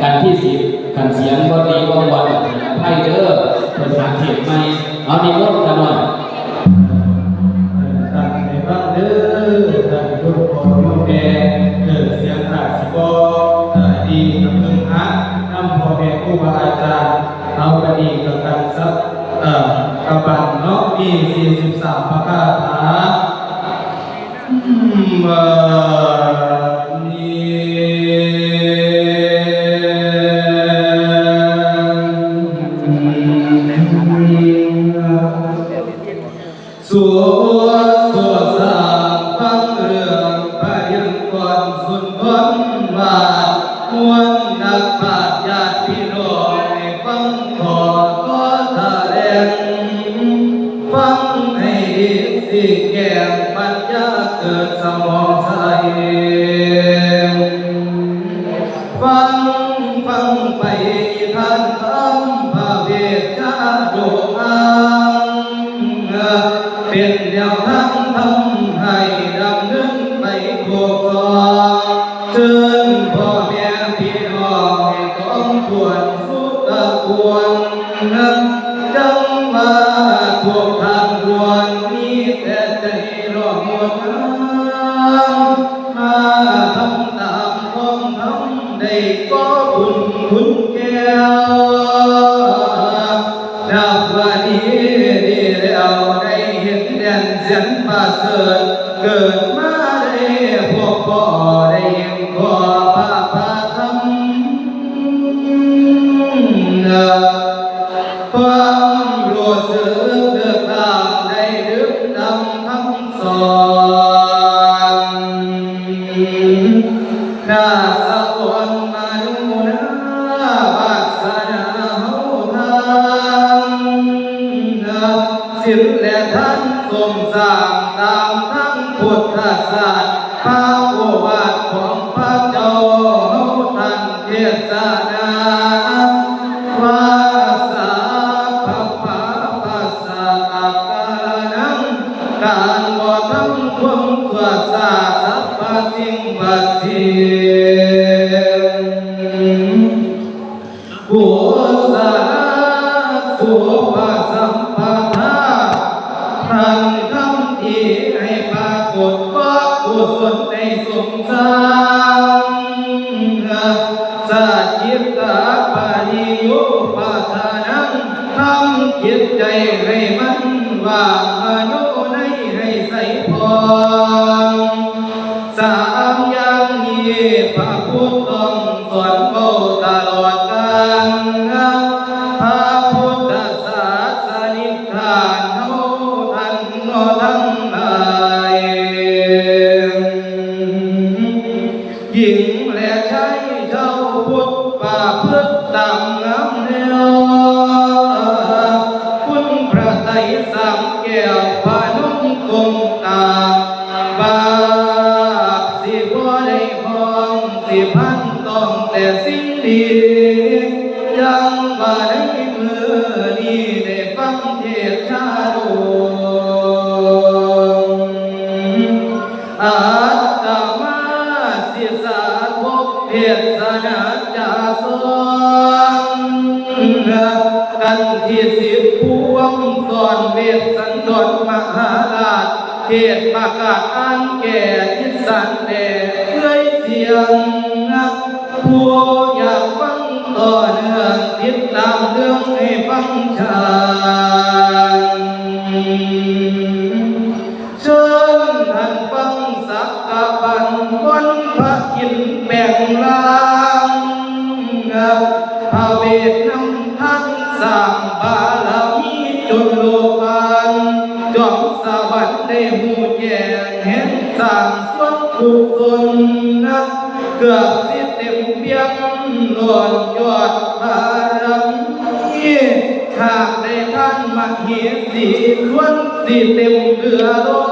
กันที่10กันเสียงบดีบางวันไพ่เด้อเป็นทางเทียบไม่เอานิมนต์กันหน่อยตั้งในบ้านเด้อตั้งทุกคนโยมแม่เสียงขาดสิบดีกับมึงฮักน้ำพ่อแม่ครูบาอาจารย์เอาไปดีกับกันสักกระบันเนาะมี43พระคาถาสัวสางฟังเรื่องพระยังก่อนสุนทรว่ามวลนักปราชญ์ญาติพี่น้องให้ฟังขอแถลงฟังให้ดีสิแก้ปัญญาเกิดสมองใสฟังไปท่านทำพระเวทชาดกเป็นแนวทางทำให้ดำเนินไปถูกต้องเชิญพ่อแม่พี่น้องให้ต้องควรสุขควรจังว่าทุกทางควรมีแต่ใจรอหมดมาทำตามความทำได้ก็บุญคุณแก้วนับวันนี้ดีแล้วได้เห็นแดนเสียงประเสริฐเกิดมาได้พบพ่อได้เห็นพ่อพระธรรมความรู้สึกเกิดตามได้ดึกดำทั้งสองน่าสะกดมาดูนะวาสนาเฮาทางศิลป์และท่านทรงสร้างตามทั้งพุทธศาสตร์พระโอวาทของพระเจ้าเฮาท่านเทศนาวาสาภะภาษาอาการังการบ่ทำความชั่วซาสัพพสิ่งบัดสิกุศลสุภาสัมปทาท่านทำดีให้ปรากฏว่ากุศลในสงสารสัจจิตาปาริโยปาทานังทำจิตใจให้มันว่างมโนในให้ใสพองสามอย่างนี้พระพุทธต้องสอนเบาตลอดกาลพระพุทธศาสนิทานเฮาท่านทั้งหลายหญิงและชายเจ้าพุทธป่าพืชตามงามแนวคุณพระไตรสามแก้วพานุ่มกงตาบาปสิบ่ได้พองสิพันต้องแต่สิ่งดียังว่าในมือนี้ได้ฟังเทศชาดกอาตมาสิสาธกเทศนาจาสอนกันที่10พวงสอนเวทสันดรมหาราชเทศประกาศอ่านแก่ทิสันแด่เพื่อเสียงผู้อยากฟังต่อเนื่องติดตามเรื่องให้ฟังชาเชิญท่านฟังสักกะบันบนพระอินทร์แบ่งลางพระเวทนำท่านสร้างบารมีจนโลกานจอมสวรรค์ได้หูแจ้งเห็นสร้างส่วนกุศลเกือบสิเต็มเพียงล้วนยอดบารมีหากได้ท่านมาเหตุสีล้วนสิเต็มเกลือล้